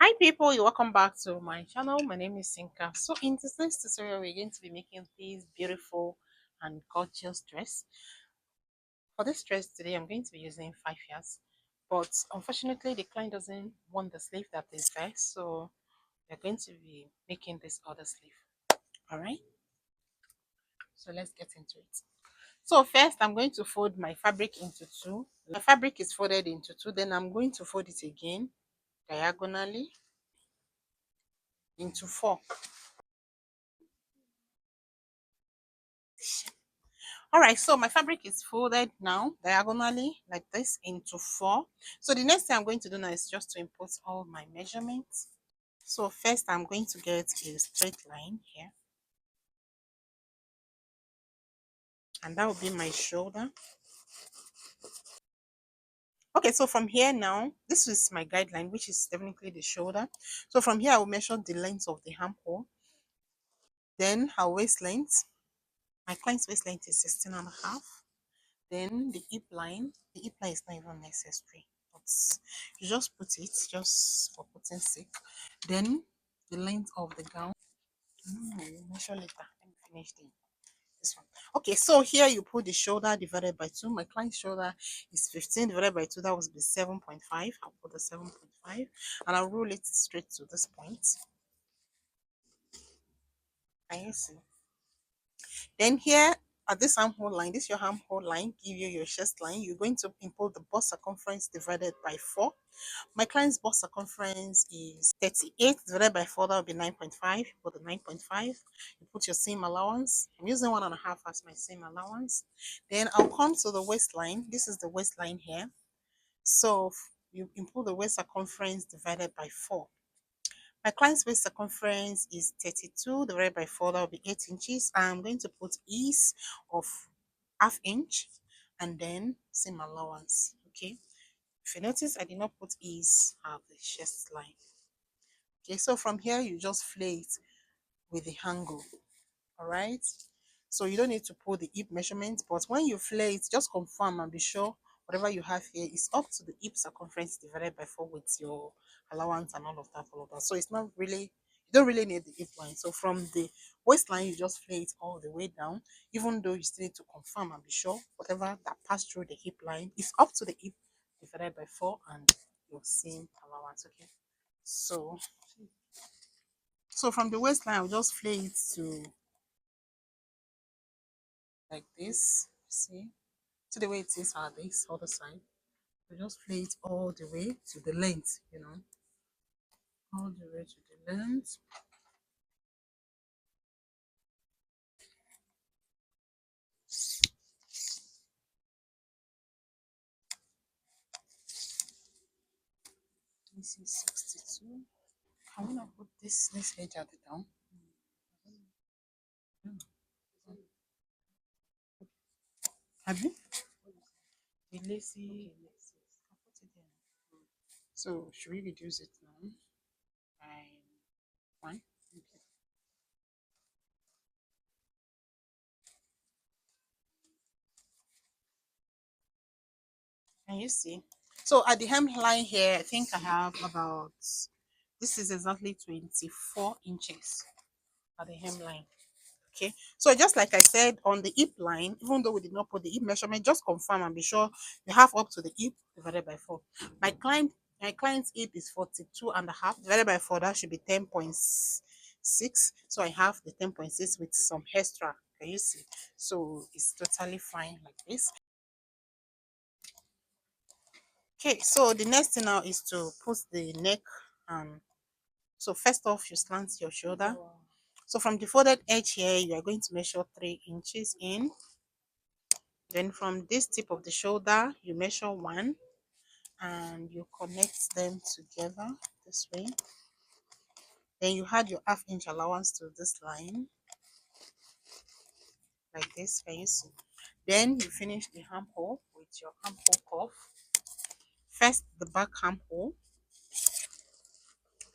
Hi people, you're welcome back to my channel. My name is Sinka. So in today's tutorial, we're going to be making this beautiful and gorgeous dress. For this dress today, I'm going to be using 5 yards, but unfortunately the client doesn't want the sleeve that is there, so we're going to be making this other sleeve. All right, so let's get into it. So first, I'm going to fold my fabric into two. My fabric is folded into two, then I'm going to fold it again diagonally into four. All right, so my fabric is folded now diagonally like this into four. So the next thing I'm going to do now is just to input all my measurements. So first I'm going to get a straight line here, and that will be my shoulder. Okay, so from here now, this is my guideline, which is definitely the shoulder. So from here I will measure the length of the armhole, then her waist length. My client's waist length is 16.5. Then the hip line is not even necessary, but you just put it just for putting sake. Then the length of the gown, you measure later. Let me finish this one. Okay, so here you put the shoulder divided by 2. My client's shoulder is 15 divided by 2, that would be 7.5. I'll put the 7.5 and I'll roll it straight to this point. Can you see? Then here at this armhole line, this is your armhole line, give you your chest line. You're going to import the bust circumference divided by 4. My client's bust circumference is 38 divided by 4, that will be 9.5. You put the 9.5, you put your seam allowance. I'm using 1.5 as my seam allowance. Then I'll come to the waistline. This is the waistline here. So you input the waist circumference divided by 4. My client's waist circumference is 32 divided by 4, that will be 8 inches. I'm going to put ease of ½ inch and then seam allowance. Okay, if you notice, I did not put ease at the chest line. Okay, so from here you just flay it with the angle. All right, so you don't need to put the hip measurement, but when you flay it, just confirm and be sure whatever you have here is up to the hip circumference divided by 4 with your allowance and all of that. So it's not really, you don't really need the hip line. So from the waistline you just flay it all the way down, even though you still need to confirm and be sure whatever that passed through the hip line is up to the hip divided by 4 and your seam allowance. Okay, so from the waistline I'll just flay it to like this. See the way it is at this other side. We just play it all the way to the length, all the way to the length. This is 62. Can we not put this edge at the down? Have you? The lacy. I'll put it there. So should we reduce it now by 1? Okay. Can you see? So at the hemline here, I think I have about, this is exactly 24 inches at the hemline. Okay, so just like I said on the hip line, even though we did not put the hip measurement, just confirm and be sure you have up to the hip divided by 4. My client's hip is 42.5 divided by 4, that should be 10.6. So I have the 10.6 with some extra. Can you see? So it's totally fine like this. Okay, so the next thing now is to put the neck. So first off, you slant your shoulder. So from the folded edge here, you are going to measure 3 inches in. Then from this tip of the shoulder, you measure 1 and you connect them together this way. Then you add your ½ inch allowance to this line, like this. Can you see? Then you finish the armhole with your armhole cuff. First, the back armhole,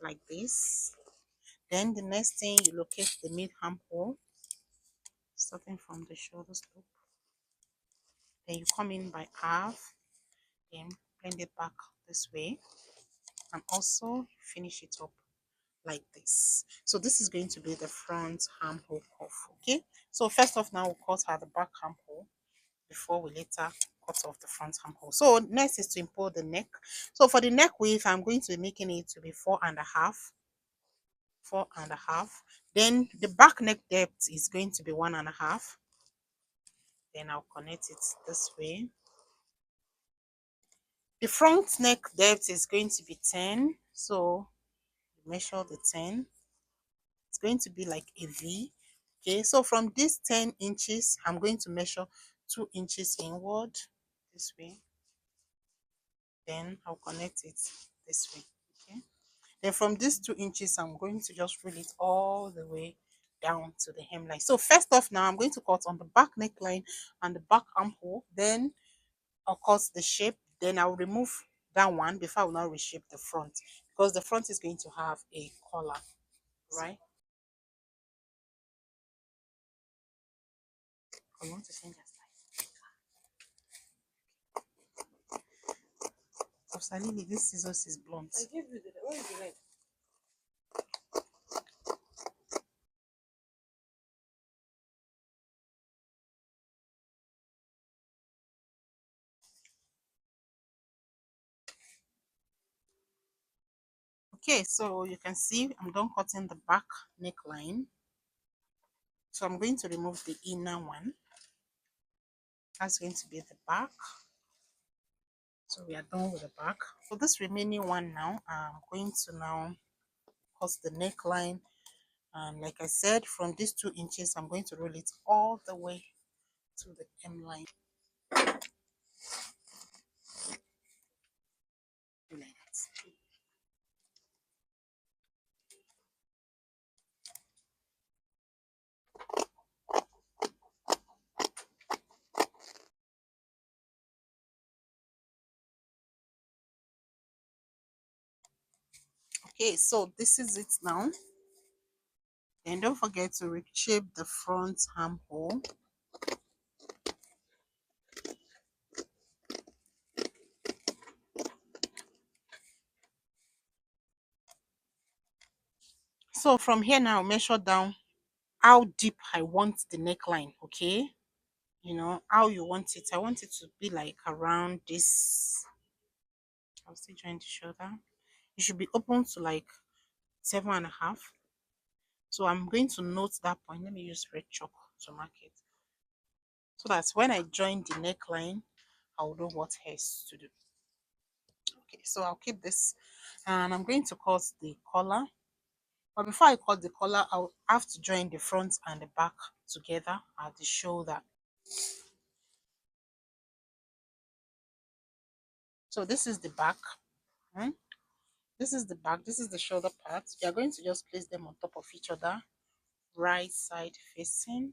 like this. Then the next thing, you locate the mid armhole, starting from the shoulder slope. Then you come in by half, then bend it back this way. and also finish it up like this. So this is going to be the front armhole cuff. Okay, so first off, now we'll cut out the back armhole before we later cut off the front armhole. So next is to import the neck. So for the neck width, I'm going to be making it to be 4.5, 4.5. Then the back neck depth is going to be 1.5. Then I'll connect it this way. The front neck depth is going to be 10. So measure the 10. It's going to be like a V. Okay, so from this 10 inches, I'm going to measure 2 inches inward this way. Then I'll connect it this way. Okay, then from these 2 inches, I'm going to just reel it all the way down to the hemline. So first off, now I'm going to cut on the back neckline and the back armhole. Then I'll cut the shape. Then I'll remove that one before I will now reshape the front, because the front is going to have a collar, right? I want to change that style. So Salili, this scissors is blunt. I gave you the where is the red? Okay, so you can see I'm done cutting the back neckline. So I'm going to remove the inner one. That's going to be the back. So we are done with the back. For this remaining one now, I'm going to now cut the neckline. And like I said, from these 2 inches, I'm going to roll it all the way to the hemline. Like that. Okay, so this is it now. Then don't forget to reshape the front armhole. So from here now, measure down how deep I want the neckline, okay? You know, how you want it. I want it to be like around this. I'll still join the shoulder. You should be open to like 7.5. So I'm going to note that point. Let me use red chalk to mark it, so that when I join the neckline, I'll know what else to do. Okay, so I'll keep this, and I'm going to cut the collar. But before I cut the collar, I'll have to join the front and the back together at the shoulder. So this is the back. Hmm? This is the back. This is the shoulder part. You are going to just place them on top of each other, right side facing,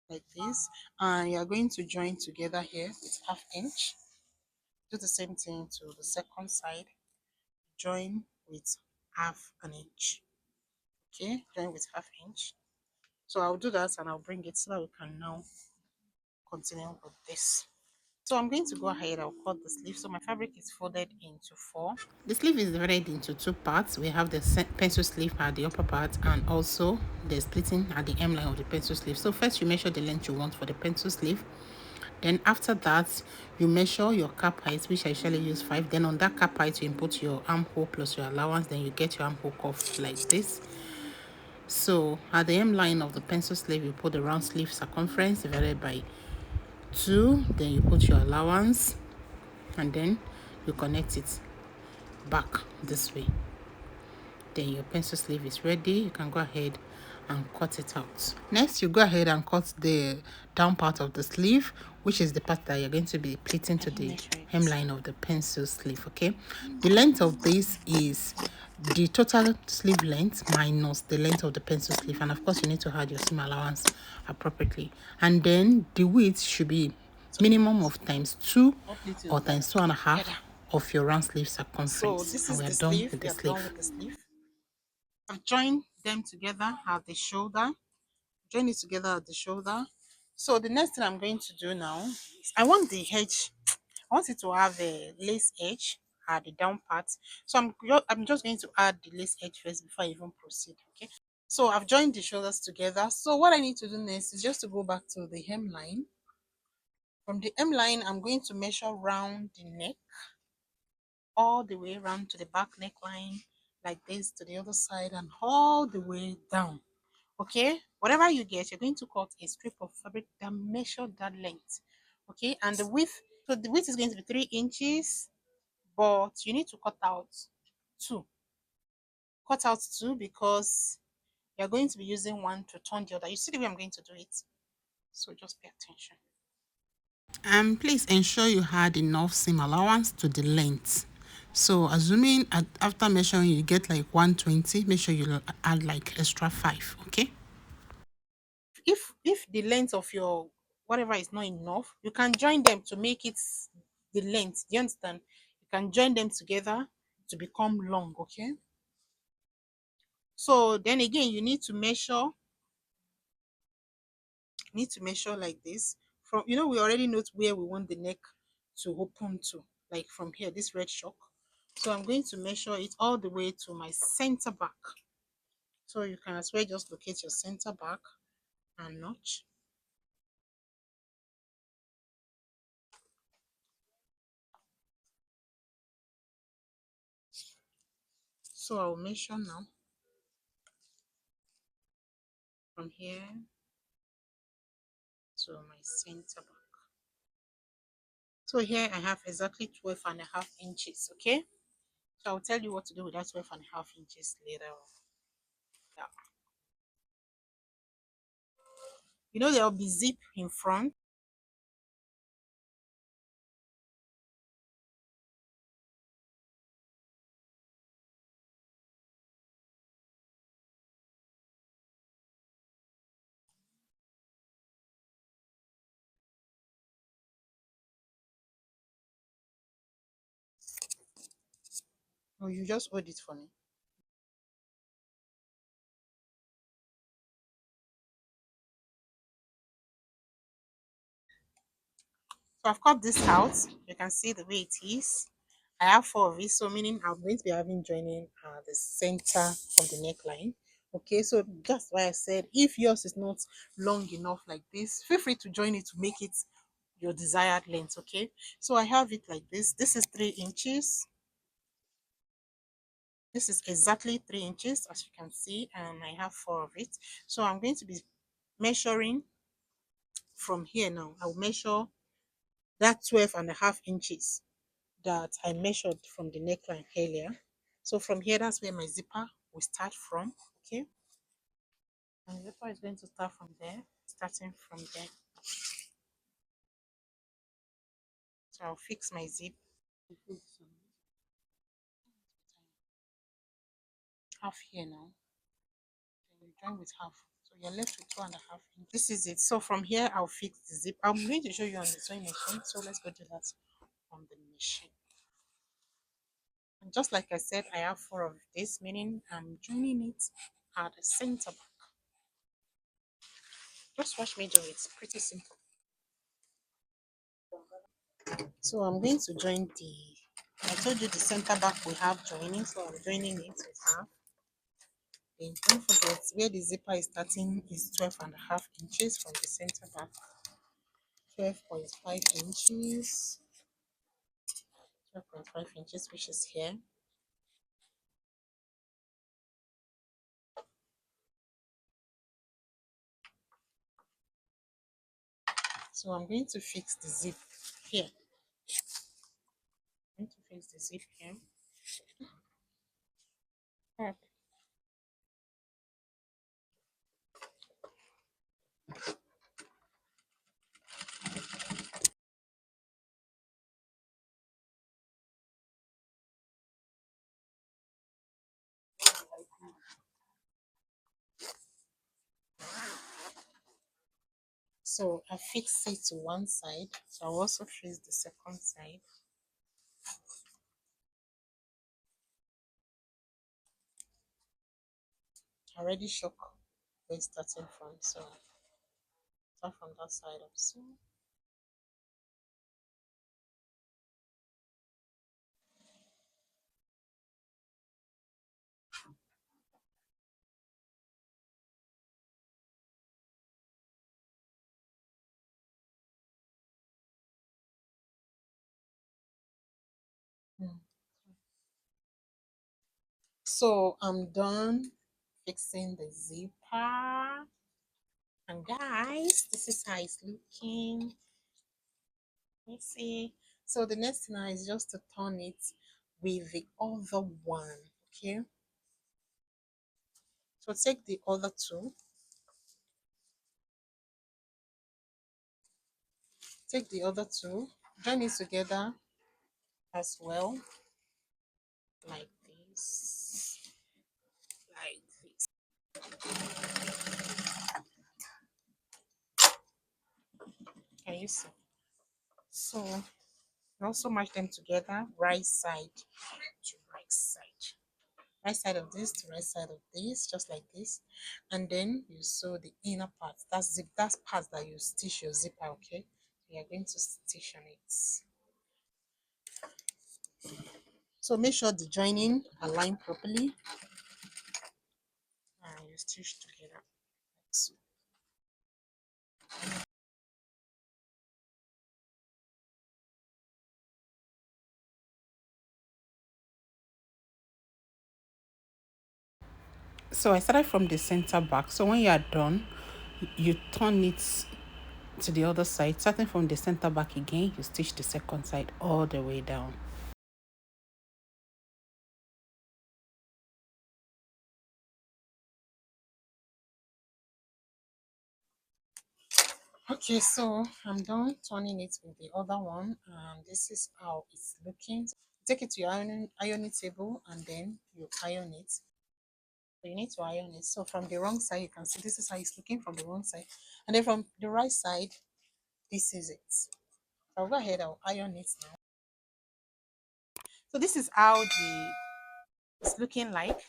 like this. And you are going to join together here with 1/2 inch. Do the same thing to the second side. Join with 1/2 inch. Okay, join with 1/2 inch. So I'll do that and I'll bring it so that we can now continue with this. So I'm going to go ahead, I'll cut the sleeve. So my fabric is folded into 4. The sleeve is divided into 2 parts. We have the pencil sleeve at the upper part, and also the splitting at the hemline of the pencil sleeve. So first you measure the length you want for the pencil sleeve. Then after that, you measure your cap height, which I usually use 5. Then on that cap height, you input your armhole plus your allowance. Then you get your armhole cuff like this. So at the hemline of the pencil sleeve, you put the round sleeve circumference divided by 2. Then you put your allowance, and then you connect it back this way. Then your pencil sleeve is ready. You can go ahead and cut it out. Next, you go ahead and cut the down part of the sleeve, which is the part that you're going to be pleating to the hemline of the pencil sleeve. Okay, the length of this is the total sleeve length minus the length of the pencil sleeve, and of course you need to add your seam allowance appropriately. And then the width should be minimum of ×2 or ×2.5 of your round sleeve circumference. So this is the sleeve. We are done with the sleeve. I've joined them together at the shoulder. Join it together at the shoulder. So the next thing I'm going to do now is I want the edge. I want it to have a lace edge. the down part. So I'm just going to add the lace edge first before I even proceed. Okay. So I've joined the shoulders together. So what I need to do next is just to go back to the hemline. From the hemline, I'm going to measure round the neck all the way around to the back neckline, like this to the other side, and all the way down. Okay, whatever you get, you're going to cut a strip of fabric that measure that length. Okay, and the width, so the width is going to be 3 inches, but you need to two cut out two because you're going to be using one to turn the other. You see the way I'm going to do it, so just pay attention. And please ensure you had enough seam allowance to the length. So assuming after measuring you get like 120, make sure you add like extra 5. Okay, if the length of your whatever is not enough, you can join them to make it the length. Do you understand? You can join them together to become long. Okay, so then again you need to measure like this. From, we already know where we want the neck to open to, like from here, this red shock. So I'm going to measure it all the way to my center back. So you can as well just locate your center back and notch. So I'll measure now from here to my center back. So here I have exactly 12.5 inches. Okay, so I'll tell you what to do with that 12.5 inches later on. Yeah. There'll be zip in front. Or you just hold it for me. So I've cut this out. You can see the way it is. I have 4 of it, so meaning I'm going to be having joining the center of the neckline. Okay, so that's why I said if yours is not long enough like this, feel free to join it to make it your desired length. Okay, so I have it like this. This is 3 inches. This is exactly 3 inches, as you can see, and I have 4 of it. So I'm going to be measuring from here now. I'll measure that 12.5 inches that I measured from the neckline earlier. So from here, that's where my zipper will start from. Okay, and the zipper is going to start from there, starting from there. So I'll fix my zip. Half here now. Then you join with half. So you're left with 2.5 inches. This is it. So from here, I'll fix the zip. I'm going to show you on the sewing machine. So let's go do that on the machine. And just like I said, I have 4 of this, meaning I'm joining it at the center back. Just watch me do it. It's pretty simple. So I'm going to join I told you the center back we have joining, so I'm joining it with half. Then don't forget where the zipper is starting is 12.5 inches from the center back. 12.5 inches, 12.5 inches, which is here. So I'm going to fix the zip here. I'm going to fix the zip here. Okay. So I fixed it to one side. So I'll also fix the second side. I already shook where it's starting from, so start from that side also. So I'm done fixing the zipper. And guys, this is how it's looking. Let's see. So the next thing now is just to turn it with the other one. Okay. So take the other two. Take the other two. Join it together as well. Like this. Like this. Can you see? So also match them together, right side to right side. Right side of this to right side of this, just like this. And then you sew the inner part. That's part that you stitch your zipper, okay? You are going to stitch on it. So make sure the joining align properly and you stitch together like so. So I started from the center back. So when you are done, you turn it to the other side. Starting from the center back again, you stitch the second side all the way down. Okay, so I'm done turning it with the other one, and this is how it's looking. Take it to your ironing table and then you iron it. So you need to iron it. So from the wrong side, you can see this is how it's looking from the wrong side, and then from the right side, this is it. So I'll go ahead, I'll iron it now. So this is how it's looking like.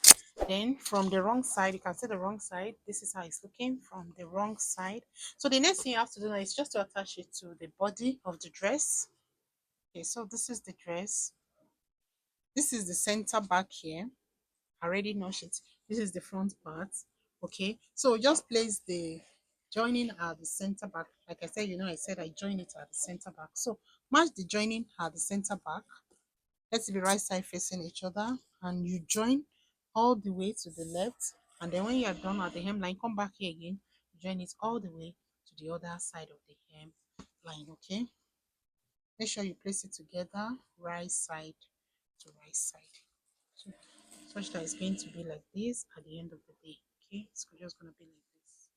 Then from the wrong side, you can see the wrong side. This is how it's looking from the wrong side. So the next thing you have to do now is just to attach it to the body of the dress. Okay, so this is the dress. This is the center back here. I already notched it. This is the front part. Okay, so just place the joining at the center back. Like I said, I said I join it at the center back. So match the joining at the center back. Let's be right side facing each other, and you join all the way to the left. And then when you are done at the hemline, come back here again. Join it all the way to the other side of the hem line. Okay. Make sure you place it together, right side to right side. So, such that it's going to be like this at the end of the day. Okay, it's just going to be like this.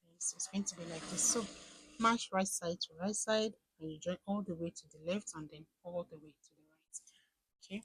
Okay, so it's going to be like this. So match right side to right side, and you join all the way to the left and then all the way to the right. Okay.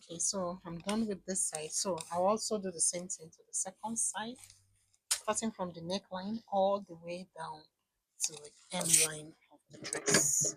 Okay, so I'm done with this side. So I'll also do the same thing to the second side, starting from the neckline all the way down to the hem line of the dress.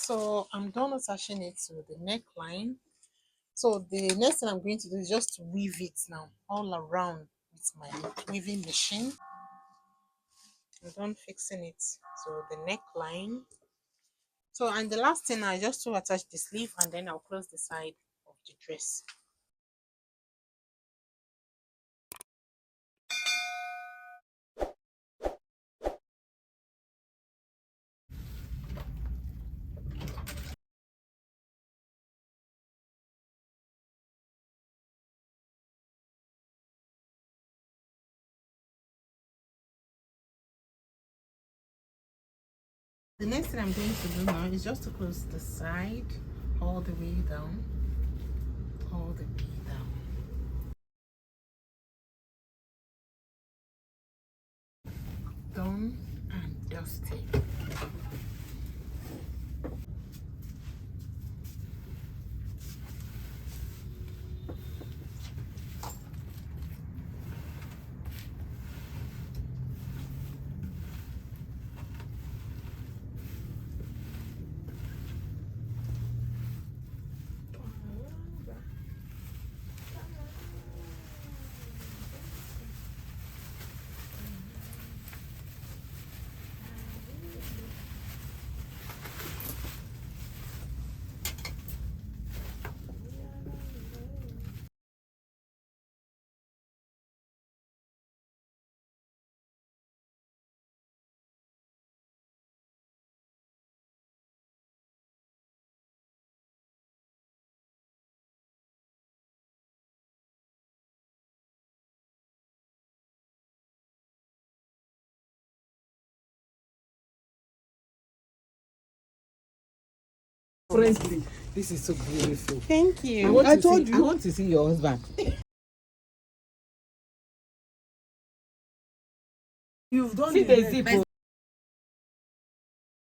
So I'm done attaching it to the neckline. So the next thing I'm going to do is just to weave it now all around with my weaving machine. I'm done fixing it to the neckline. So and the last thing I just to attach the sleeve and then I'll close the side of the dress. The next thing I'm going to do now is just to close the side all the way down, all the way down. Done and dusted. Friendly. This is so beautiful. Thank you. I want to see your husband. You've done the zip.